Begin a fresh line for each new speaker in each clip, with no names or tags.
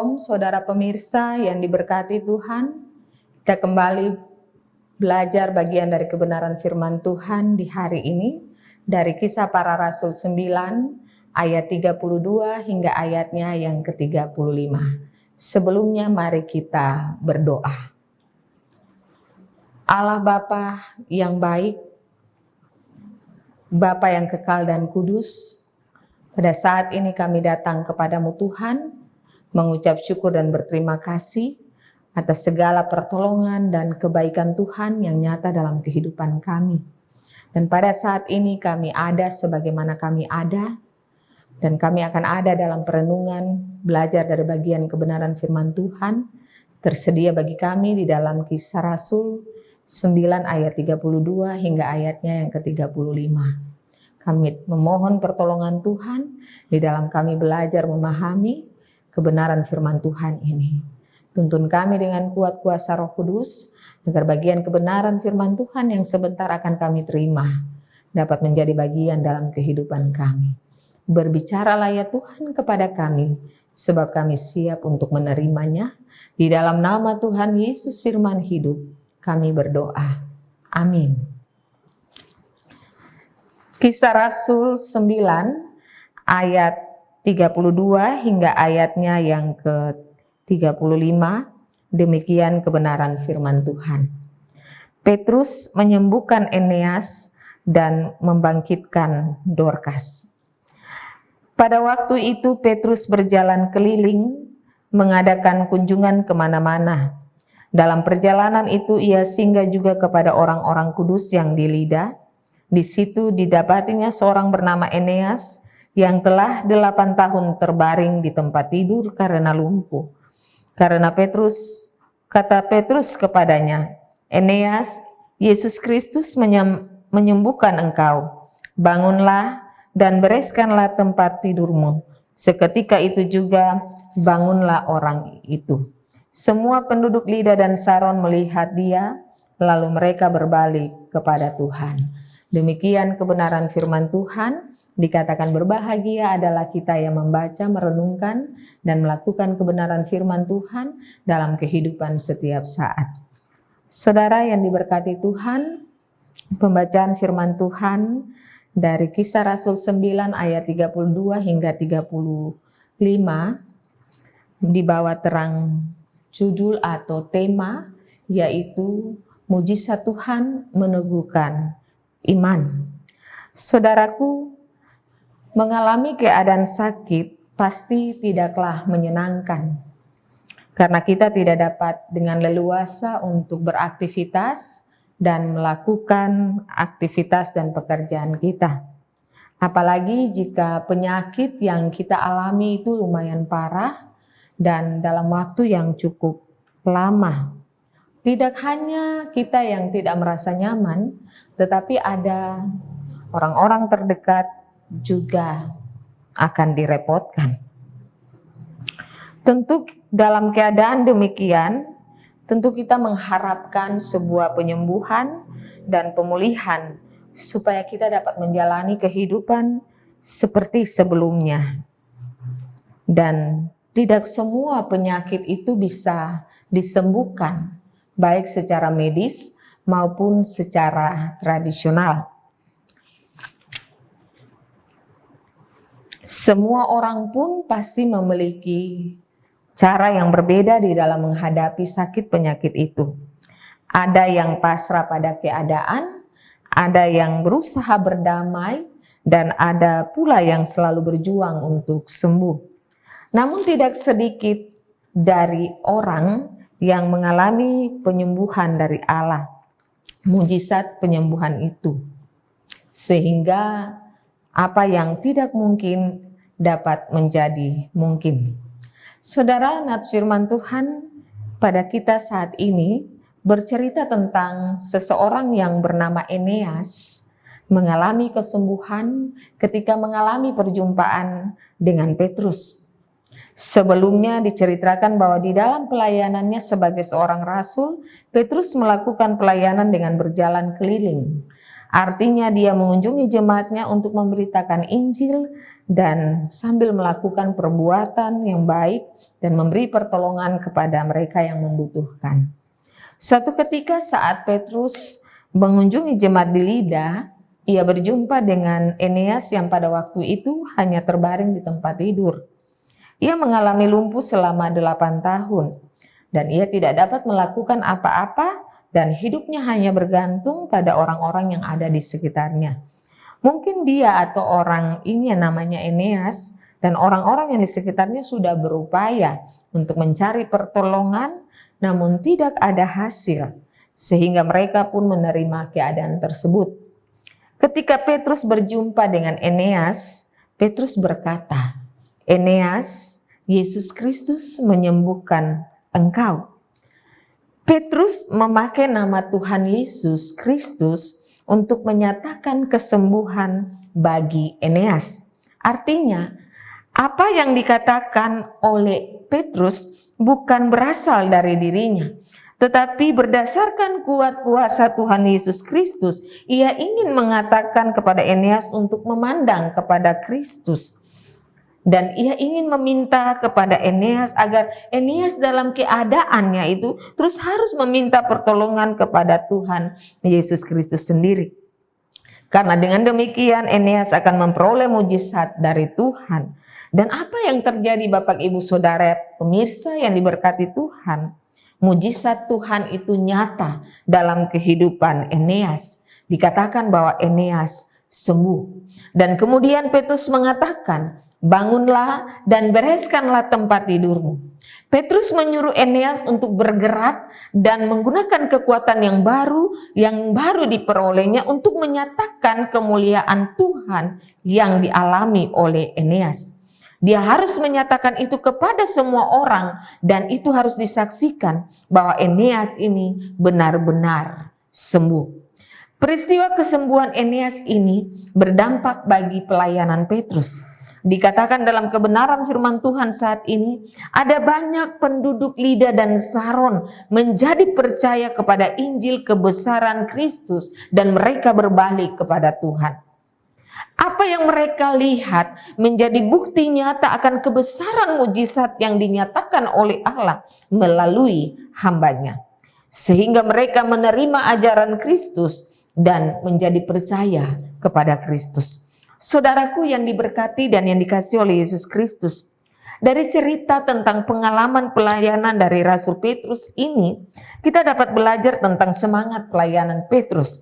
Shalom saudara pemirsa yang diberkati Tuhan. Kita kembali belajar bagian dari kebenaran firman Tuhan di hari ini dari Kisah Para Rasul 9 ayat 32 hingga ayatnya yang ke-35. Sebelumnya mari kita berdoa. Allah Bapa yang baik, Bapa yang kekal dan kudus, pada saat ini kami datang kepadamu Tuhan, mengucap syukur dan berterima kasih atas segala pertolongan dan kebaikan Tuhan yang nyata dalam kehidupan kami. Dan pada saat ini kami ada sebagaimana kami ada, dan kami akan ada dalam perenungan, belajar dari bagian kebenaran firman Tuhan, tersedia bagi kami di dalam Kisah Rasul 9 ayat 32 hingga ayatnya yang ke-35. Kami memohon pertolongan Tuhan di dalam kami belajar memahami kebenaran firman Tuhan ini. Tuntun kami dengan kuat kuasa Roh Kudus, agar bagian kebenaran firman Tuhan yang sebentar akan kami terima dapat menjadi bagian dalam kehidupan kami. Berbicaralah ya Tuhan kepada kami, sebab kami siap untuk menerimanya. Di dalam nama Tuhan Yesus firman hidup, kami berdoa. Amin. Kisah Rasul 9 ayat 32 hingga ayatnya yang ke-35, demikian kebenaran firman Tuhan. Petrus menyembuhkan Eneas dan membangkitkan Dorcas. Pada waktu itu Petrus berjalan keliling, mengadakan kunjungan kemana-mana. Dalam perjalanan itu ia singgah juga kepada orang-orang kudus yang di Lida. Di situ didapatinya seorang bernama Eneas yang telah 8 tahun terbaring di tempat tidur karena lumpuh. Karena kata Petrus kepadanya, Eneas, Yesus Kristus menyembuhkan engkau. Bangunlah dan bereskanlah tempat tidurmu. Seketika itu juga bangunlah orang itu. Semua penduduk Lida dan Saron melihat dia, lalu mereka berbalik kepada Tuhan. Demikian kebenaran firman Tuhan. Dikatakan berbahagia adalah kita yang membaca, merenungkan, dan melakukan kebenaran firman Tuhan dalam kehidupan setiap saat. Saudara yang diberkati Tuhan, pembacaan firman Tuhan dari Kisah Rasul 9 ayat 32 hingga 35 dibawa terang judul atau tema, yaitu mujizat Tuhan meneguhkan iman. Saudaraku, mengalami keadaan sakit pasti tidaklah menyenangkan, karena kita tidak dapat dengan leluasa untuk beraktivitas dan melakukan aktivitas dan pekerjaan kita. Apalagi jika penyakit yang kita alami itu lumayan parah dan dalam waktu yang cukup lama. Tidak hanya kita yang tidak merasa nyaman, tetapi ada orang-orang terdekat juga akan direpotkan. Tentu dalam keadaan demikian, tentu kita mengharapkan sebuah penyembuhan dan pemulihan supaya kita dapat menjalani kehidupan seperti sebelumnya. Dan tidak semua penyakit itu bisa disembuhkan, baik secara medis maupun secara tradisional. Semua orang pun pasti memiliki cara yang berbeda di dalam menghadapi sakit penyakit itu. Ada yang pasrah pada keadaan, ada yang berusaha berdamai, dan ada pula yang selalu berjuang untuk sembuh. Namun tidak sedikit dari orang yang mengalami penyembuhan dari Allah, mujizat penyembuhan itu, sehingga apa yang tidak mungkin dapat menjadi mungkin. Saudara, nats firman Tuhan pada kita saat ini bercerita tentang seseorang yang bernama Eneas mengalami kesembuhan ketika mengalami perjumpaan dengan Petrus. Sebelumnya diceritakan bahwa di dalam pelayanannya sebagai seorang rasul, Petrus melakukan pelayanan dengan berjalan keliling. Artinya dia mengunjungi jemaatnya untuk memberitakan Injil dan sambil melakukan perbuatan yang baik dan memberi pertolongan kepada mereka yang membutuhkan. Suatu ketika saat Petrus mengunjungi jemaat di Lida, ia berjumpa dengan Eneas yang pada waktu itu hanya terbaring di tempat tidur. Ia mengalami lumpuh selama 8 tahun dan ia tidak dapat melakukan apa-apa dan hidupnya hanya bergantung pada orang-orang yang ada di sekitarnya. Mungkin dia atau orang ini yang namanya Eneas dan orang-orang yang di sekitarnya sudah berupaya untuk mencari pertolongan, namun tidak ada hasil, sehingga mereka pun menerima keadaan tersebut. Ketika Petrus berjumpa dengan Eneas, Petrus berkata, "Eneas, Yesus Kristus menyembuhkan engkau." Petrus memakai nama Tuhan Yesus Kristus untuk menyatakan kesembuhan bagi Eneas. Artinya, apa yang dikatakan oleh Petrus bukan berasal dari dirinya, tetapi berdasarkan kuat kuasa Tuhan Yesus Kristus, ia ingin mengatakan kepada Eneas untuk memandang kepada Kristus. Dan ia ingin meminta kepada Eneas agar Eneas dalam keadaannya itu terus harus meminta pertolongan kepada Tuhan Yesus Kristus sendiri. Karena dengan demikian Eneas akan memperoleh mujizat dari Tuhan. Dan apa yang terjadi Bapak Ibu Saudara pemirsa yang diberkati Tuhan? Mujizat Tuhan itu nyata dalam kehidupan Eneas. Dikatakan bahwa Eneas sembuh. Dan kemudian Petrus mengatakan, "Bangunlah dan bereskanlah tempat tidurmu." Petrus menyuruh Eneas untuk bergerak dan menggunakan kekuatan yang baru diperolehnya untuk menyatakan kemuliaan Tuhan yang dialami oleh Eneas. Dia harus menyatakan itu kepada semua orang dan itu harus disaksikan bahwa Eneas ini benar-benar sembuh. Peristiwa kesembuhan Eneas ini berdampak bagi pelayanan Petrus. Dikatakan dalam kebenaran firman Tuhan saat ini, ada banyak penduduk Lida dan Saron menjadi percaya kepada Injil kebesaran Kristus dan mereka berbalik kepada Tuhan. Apa yang mereka lihat menjadi bukti nyata akan kebesaran mujizat yang dinyatakan oleh Allah melalui hambanya. Sehingga mereka menerima ajaran Kristus dan menjadi percaya kepada Kristus. Saudaraku yang diberkati dan yang dikasihi oleh Yesus Kristus, dari cerita tentang pengalaman pelayanan dari Rasul Petrus ini, kita dapat belajar tentang semangat pelayanan Petrus.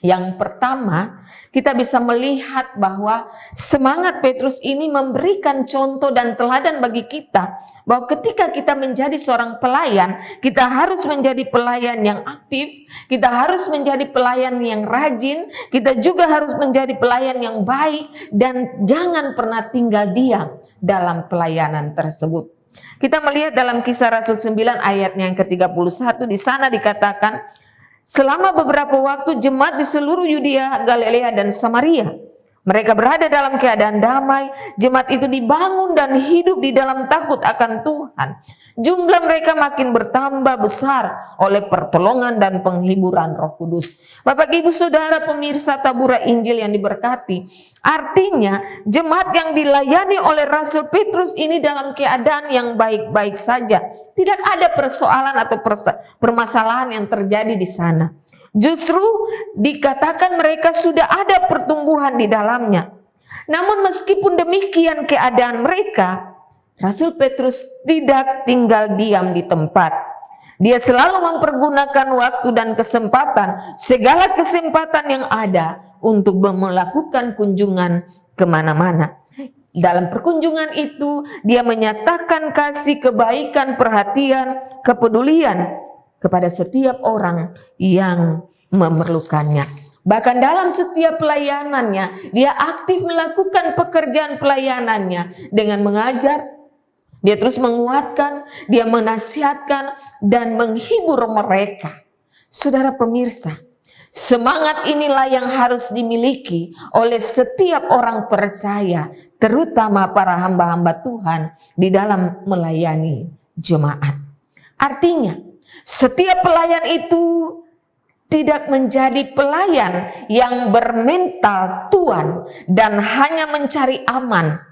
Yang pertama, kita bisa melihat bahwa semangat Petrus ini memberikan contoh dan teladan bagi kita bahwa ketika kita menjadi seorang pelayan, kita harus menjadi pelayan yang aktif, kita harus menjadi pelayan yang rajin, kita juga harus menjadi pelayan yang baik dan jangan pernah tinggal diam dalam pelayanan tersebut. Kita melihat dalam Kisah Rasul 9 ayatnya yang ke-31, di sana dikatakan, selama beberapa waktu jemaat di seluruh Yudea, Galilea dan Samaria, mereka berada dalam keadaan damai. Jemaat itu dibangun dan hidup di dalam takut akan Tuhan. Jumlah mereka makin bertambah besar oleh pertolongan dan penghiburan Roh Kudus. Bapak Ibu Saudara pemirsa tabura Injil yang diberkati, artinya jemaat yang dilayani oleh Rasul Petrus ini dalam keadaan yang baik-baik saja. Tidak ada persoalan atau permasalahan yang terjadi di sana. Justru dikatakan mereka sudah ada pertumbuhan di dalamnya. Namun meskipun demikian keadaan mereka, Rasul Petrus tidak tinggal diam di tempat. Dia selalu mempergunakan waktu dan kesempatan, segala kesempatan yang ada untuk melakukan kunjungan kemana-mana. Dalam perkunjungan itu, dia menyatakan kasih, kebaikan, perhatian, kepedulian kepada setiap orang yang memerlukannya. Bahkan dalam setiap pelayanannya, dia aktif melakukan pekerjaan pelayanannya dengan mengajar. Dia terus menguatkan, dia menasihatkan dan menghibur mereka. Saudara pemirsa, semangat inilah yang harus dimiliki oleh setiap orang percaya, terutama para hamba-hamba Tuhan di dalam melayani jemaat. Artinya, setiap pelayan itu tidak menjadi pelayan yang bermental tuan dan hanya mencari aman,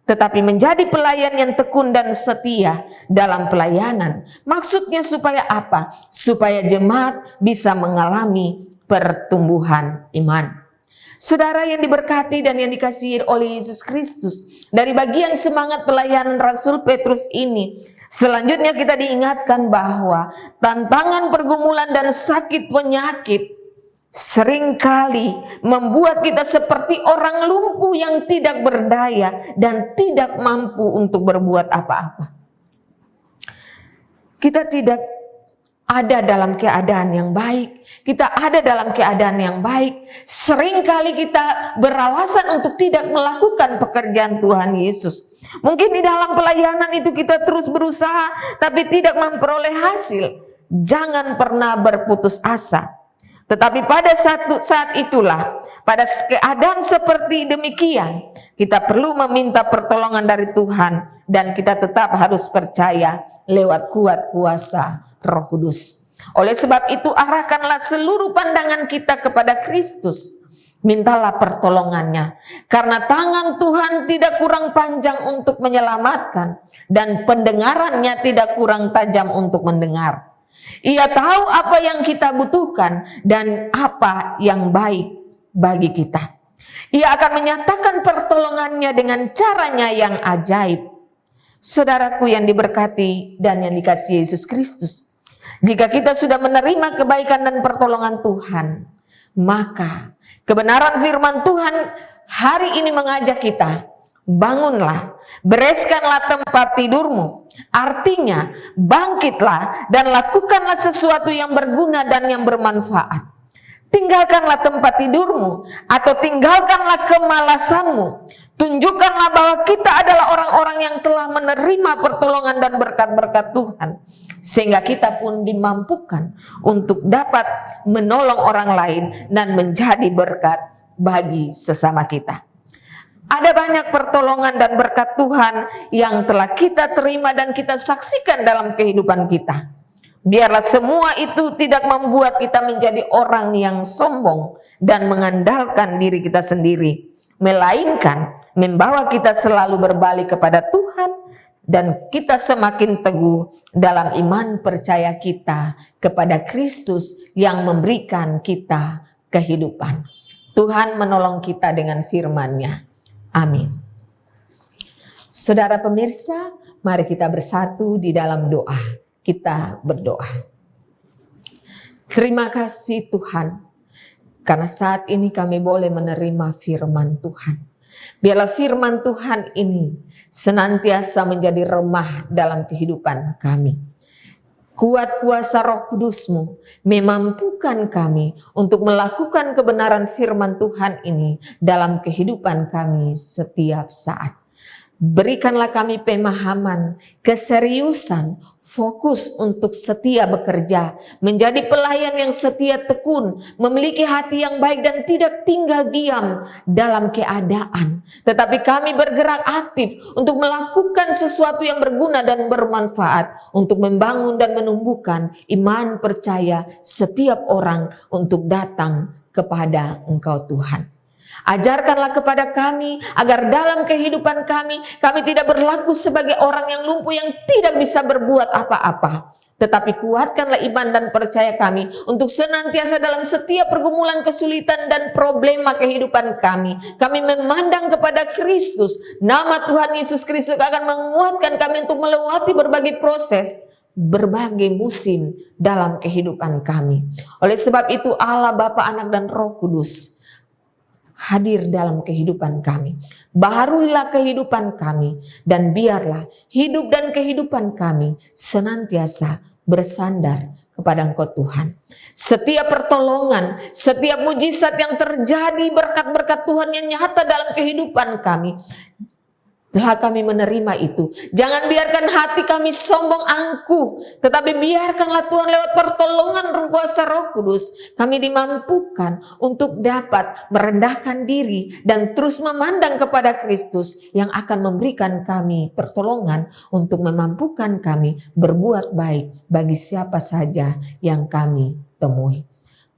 tetapi menjadi pelayan yang tekun dan setia dalam pelayanan. Maksudnya supaya apa? Supaya jemaat bisa mengalami pertumbuhan iman. Saudara yang diberkati dan yang dikasihi oleh Yesus Kristus, dari bagian semangat pelayanan Rasul Petrus ini, selanjutnya kita diingatkan bahwa tantangan pergumulan dan sakit penyakit seringkali membuat kita seperti orang lumpuh yang tidak berdaya dan tidak mampu untuk berbuat apa-apa. Kita tidak ada dalam keadaan yang baik, kita ada dalam keadaan yang baik. Seringkali kita beralasan untuk tidak melakukan pekerjaan Tuhan Yesus. Mungkin di dalam pelayanan itu kita terus berusaha tapi tidak memperoleh hasil. Jangan pernah berputus asa. Tetapi pada saat itulah, pada keadaan seperti demikian, kita perlu meminta pertolongan dari Tuhan dan kita tetap harus percaya lewat kuat kuasa Roh Kudus. Oleh sebab itu, arahkanlah seluruh pandangan kita kepada Kristus. Mintalah pertolongannya, karena tangan Tuhan tidak kurang panjang untuk menyelamatkan dan pendengarannya tidak kurang tajam untuk mendengar. Ia tahu apa yang kita butuhkan dan apa yang baik bagi kita. Ia akan menyatakan pertolongannya dengan caranya yang ajaib. Saudaraku yang diberkati dan yang dikasihi Yesus Kristus, jika kita sudah menerima kebaikan dan pertolongan Tuhan, maka kebenaran firman Tuhan hari ini mengajak kita, bangunlah, bereskanlah tempat tidurmu. Artinya, bangkitlah dan lakukanlah sesuatu yang berguna dan yang bermanfaat. Tinggalkanlah tempat tidurmu atau tinggalkanlah kemalasanmu. Tunjukkanlah bahwa kita adalah orang-orang yang telah menerima pertolongan dan berkat-berkat Tuhan, sehingga kita pun dimampukan untuk dapat menolong orang lain dan menjadi berkat bagi sesama kita. Ada banyak pertolongan dan berkat Tuhan yang telah kita terima dan kita saksikan dalam kehidupan kita. Biarlah semua itu tidak membuat kita menjadi orang yang sombong dan mengandalkan diri kita sendiri, melainkan membawa kita selalu berbalik kepada Tuhan dan kita semakin teguh dalam iman percaya kita kepada Kristus yang memberikan kita kehidupan. Tuhan menolong kita dengan firman-Nya. Amin. Saudara pemirsa, mari kita bersatu di dalam doa. Kita berdoa. Terima kasih Tuhan, karena saat ini kami boleh menerima firman Tuhan. Biarlah firman Tuhan ini senantiasa menjadi remah dalam kehidupan kami. Kuat kuasa Roh Kudus-Mu memampukan kami untuk melakukan kebenaran firman Tuhan ini dalam kehidupan kami setiap saat. Berikanlah kami pemahaman, keseriusan, fokus untuk setia bekerja, menjadi pelayan yang setia tekun, memiliki hati yang baik dan tidak tinggal diam dalam keadaan. Tetapi kami bergerak aktif untuk melakukan sesuatu yang berguna dan bermanfaat, untuk membangun dan menumbuhkan iman percaya setiap orang untuk datang kepada Engkau Tuhan. Ajarkanlah kepada kami agar dalam kehidupan kami tidak berlaku sebagai orang yang lumpuh yang tidak bisa berbuat apa-apa. Tetapi kuatkanlah iman dan percaya kami untuk senantiasa dalam setiap pergumulan, kesulitan dan problema kehidupan kami. Kami memandang kepada Kristus. Nama Tuhan Yesus Kristus akan menguatkan kami untuk melewati berbagai proses, berbagai musim dalam kehidupan kami. Oleh sebab itu Allah, Bapa, Anak dan Roh Kudus hadir dalam kehidupan kami. Baharuilah kehidupan kami dan biarlah hidup dan kehidupan kami senantiasa bersandar kepada Engkau Tuhan. Setiap pertolongan, setiap mujizat yang terjadi, berkat-berkat Tuhan yang nyata dalam kehidupan kami, telah kami menerima itu. Jangan biarkan hati kami sombong angkuh, tetapi biarkanlah Tuhan lewat pertolongan kuasa Roh Kudus kami dimampukan untuk dapat merendahkan diri dan terus memandang kepada Kristus yang akan memberikan kami pertolongan untuk memampukan kami berbuat baik bagi siapa saja yang kami temui.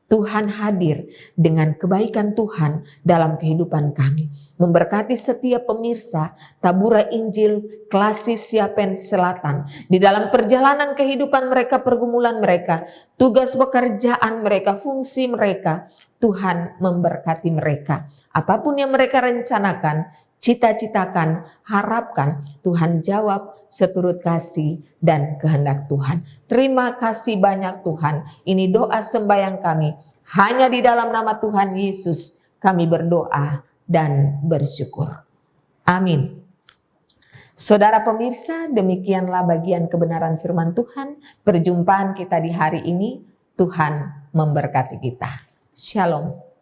Tuhan hadir dengan kebaikan Tuhan dalam kehidupan kami. Memberkati setiap pemirsa Tabura Injil Klasis Siapen Selatan. Di dalam perjalanan kehidupan mereka, pergumulan mereka, tugas pekerjaan mereka, fungsi mereka, Tuhan memberkati mereka. Apapun yang mereka rencanakan, cita-citakan, harapkan, Tuhan jawab seturut kasih dan kehendak Tuhan. Terima kasih banyak Tuhan. Ini doa sembahyang kami. Hanya di dalam nama Tuhan Yesus kami berdoa dan bersyukur. Amin. Saudara pemirsa, demikianlah bagian kebenaran firman Tuhan. Perjumpaan kita di hari ini, Tuhan memberkati kita. Shalom.